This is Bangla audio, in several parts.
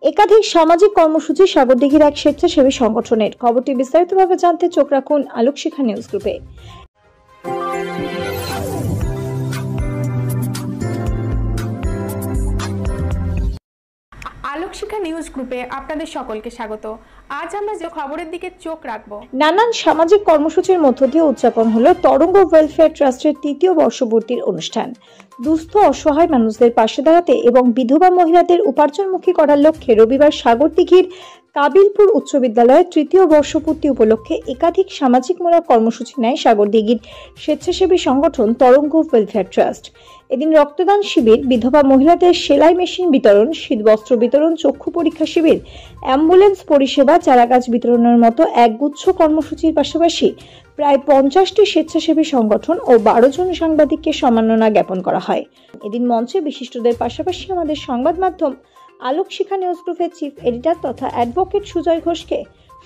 একাধিক সামাজিক কর্মসূচি সাগরদিঘির এক স্বেচ্ছাসেবী সংগঠনের। খবরটি বিস্তারিতভাবে জানতে চোখ রাখুন আলোকশিখা নিউজ গ্রুপে। আলোকশিখা নিউজ গ্রুপে আপনাদের সকলকে স্বাগত। আজ আমরা যে খবরের দিকে চোখ রাখবো, নানান সামাজিক কর্মসূচির মধ্য দিয়ে উদযাপন হলো তরঙ্গ ওয়েলফেয়ার ট্রাস্টের ৩য় বর্ষপূর্তির অনুষ্ঠান। দুস্থ অসহায় মানুষদের পাশে দাঁড়াতে এবং বিধবা মহিলাদের উপার্জনমুখী করার লক্ষ্যে রবিবার সাগরদিঘির কাবিলপুর উচ্চ বিদ্যালয়ের ৩য় বর্ষপূর্তি উপলক্ষে একাধিক সামাজিকমূলক কর্মসূচি নেয় সাগরদিঘির স্বেচ্ছাসেবী সংগঠন তরঙ্গ ওয়েলফেয়ার ট্রাস্ট। এদিন রক্তদান শিবির, বিধবা মহিলাদের সেলাই মেশিন বিতরণ, শীতবস্ত্র বিতরণ, চক্ষু পরীক্ষা শিবির, অ্যাম্বুলেন্স পরিষেবা, চারাগাছ বিতরণের মতো একগুচ্ছ কর্মসূচির পাশাপাশি প্রায় 50টি স্বেচ্ছাসেবী সংগঠন ও 12 জন সাংবাদিককে সম্মাননা জ্ঞাপন করা হয়। এদিন মঞ্চে বিশিষ্টদের পাশাপাশি আমাদের সংবাদ মাধ্যম আলোকশিখা নিউজ গ্রুপের চিফ এডিটর তথা অ্যাডভোকেট সুজয় ঘোষকে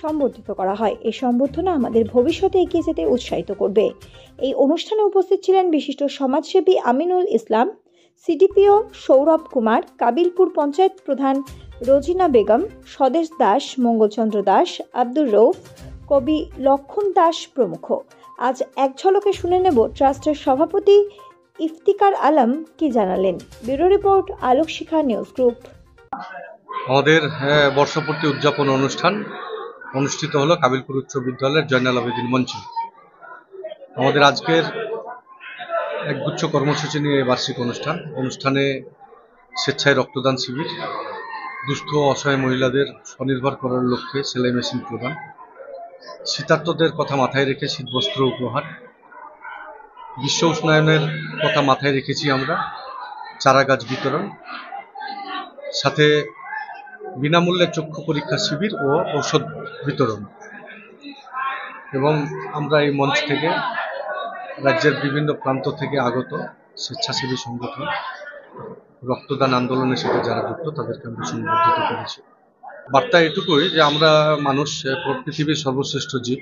সম্বর্ধিত করা হয়। এই সম্বর্ধনা আমাদের ভবিষ্যতে এগিয়ে যেতে উৎসাহিত করবে। এই অনুষ্ঠানে উপস্থিত ছিলেন বিশিষ্ট সমাজসেবী আমিনুল ইসলাম, সিডিপিও সৌরভ কুমার, কাবিলপুর পঞ্চায়েত প্রধান রোজিনা বেগম, স্বদেশ দাস, মঙ্গলচন্দ্র দাস, আব্দুর রৌফ, কবি লক্ষণ দাস প্রমুখ। আজ এক ঝলকে শুনে নেব ট্রাস্টের সভাপতি ইফতিকার আলম কি জানালেন। Bureau report, Alokshikha news group. আমাদের বর্ষপূর্তি উদযাপন অনুষ্ঠান অনুষ্ঠিত হলো কাবিলপুর উচ্চ বিদ্যালয়ের জয়নাল আবেদিন মঞ্চে। আমাদের আজকের একগুচ্ছ কর্মসূচি নিয়ে বার্ষিক অনুষ্ঠানে স্বেচ্ছায় রক্তদান শিবির, দুস্থ অসহায় মহিলাদের স্বনির্ভর করার লক্ষ্যে সেলাই মেশিন প্রদান, শীতার্তদের কথা মাথায় রেখে শীতবস্ত্র উপহার, বিশ্ব উষ্ণায়নের কথা মাথায় রেখেছি আমরা চারাগাছ বিতরণ, সাথে বিনামূল্যে চক্ষু পরীক্ষা শিবির ও ঔষধ বিতরণ। এবং আমরা এই মঞ্চ থেকে রাজ্যের বিভিন্ন প্রান্ত থেকে আগত স্বেচ্ছাসেবী সংগঠন, রক্তদান আন্দোলনের সাথে যারা যুক্ত তাদেরকে আমরা সংবর্ধিত করেছি। বার্তা এটুকুই যে আমরা মানুষ পৃথিবীর সর্বশ্রেষ্ঠ জীব।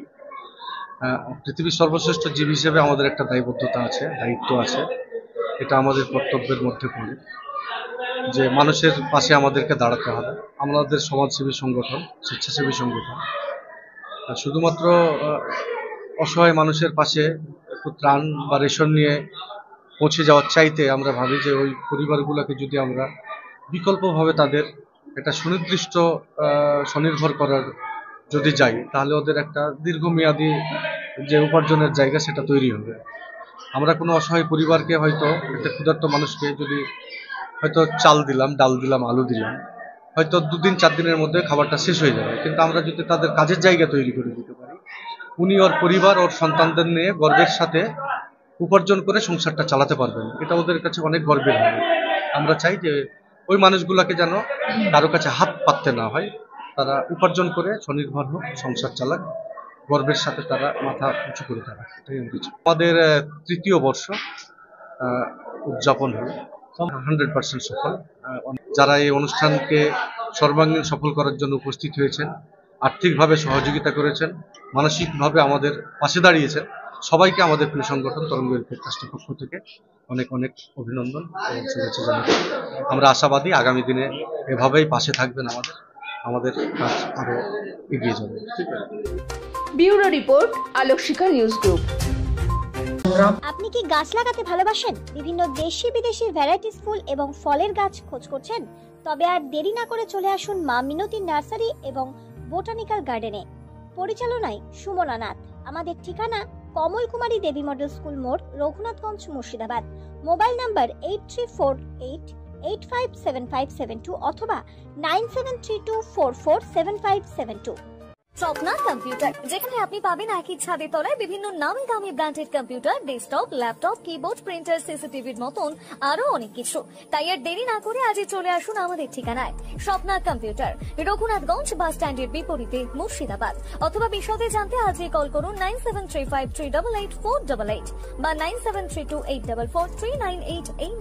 পৃথিবীর সর্বশ্রেষ্ঠ জীব হিসেবে আমাদের একটা দায়বদ্ধতা আছে, দায়িত্ব আছে। এটা আমাদের কর্তব্যের মধ্যে পড়ে যে মানুষের পাশে আমাদেরকে দাঁড়াতে হবে। আমাদের সমাজসেবী সংগঠন, স্বেচ্ছাসেবী সংগঠন শুধুমাত্র অসহায় মানুষের পাশে একটু ত্রাণ বা রেশন নিয়ে পৌঁছে যাওয়ার চাইতে আমরা ভাবি যে ওই পরিবারগুলোকে যদি আমরা বিকল্পভাবে তাদের একটা সুনির্দিষ্ট স্বনির্ভর করার যদি যাই, তাহলে ওদের একটা দীর্ঘমেয়াদী যে উপার্জনের জায়গা সেটা তৈরি হবে। আমরা কোনো অসহায় পরিবারকে হয়তো একটা ক্ষুধার্ত মানুষকে যদি হয়তো চাল দিলাম, ডাল দিলাম, আলু দিলাম, হয়তো 2-4 দিনের মধ্যে খাবারটা শেষ হয়ে যাবে। কিন্তু আমরা যদি তাদের কাজের জায়গা তৈরি করে দিতে পারি, উনি ওর পরিবার, ওর সন্তানদের নিয়ে গর্বের সাথে উপার্জন করে সংসারটা চালাতে পারবেন। এটা ওদের কাছে অনেক গর্বের হবে। আমরা চাই যে ওই মানুষগুলোকে যেন কারো কাছে হাত পাততে না হয়, তারা উপার্জন করে স্বনির্ভর হোক, সংসার চালাক, গর্বের সাথে তারা মাথা উঁচু করে থাকে। এটাই আমাদের 3য় বর্ষ উদযাপন হলো 100% সফল। যারা এই অনুষ্ঠানকে সর্বাঙ্গীন সফল করার জন্য উপস্থিত হয়েছেন, আর্থিকভাবে সহযোগিতা করেছেন, মানসিকভাবে আমাদের পাশে দাঁড়িয়েছেন, সবাইকে আমাদের প্রিয় সংগঠন তরঙ্গ ওয়েলফেয়ার ট্রাস্টের পক্ষ থেকে অনেক অনেক অভিনন্দন এবং শুভেচ্ছা জানাচ্ছি। আমরা আশাবাদী আগামী দিনে এভাবেই পাশে থাকবেন, আমাদের কাজ আরো এগিয়ে যাবে। Bureau report, Alokshikha news group. আপনি কি গাছ লাগাতে ভালোবাসেন? বিভিন্ন দেশি বিদেশি ভ্যারাইটিস ফুল এবং ফলের গাছ খোঁজ করছেন? তবে আর দেরি না করে চলে আসুন মা মিনতি নার্সারি এবং বোটানিক্যাল গার্ডেনে। পরিচালনায় সুমনা নাথ। আমাদের ঠিকানা কমল কুমারী দেবী মডেল স্কুল মোড়, রঘুনাথগঞ্জ, মুর্শিদাবাদ। মোবাইল নাম্বার 8348857572 অথবা 9732447572। স্বপ্না কম্পিউটার, যেখানে আপনি পাবেন একই ছাদের তলায় বিভিন্ন নামি দামি branded computer, desktop, laptop, keyboard, printer, সিসিটিভির মতন আরো অনেক কিছু। তাই আর দেরি না করে আজই চলে আসুন আমাদের ঠিকানায় স্বপ্না কম্পিউটার, রঘুনাথগঞ্জ বাস স্ট্যান্ডের বিপরীতে, মুর্শিদাবাদ। অথবা বিশদে জানতে আজই কল করুন 9735388488 বা 9732844398 এই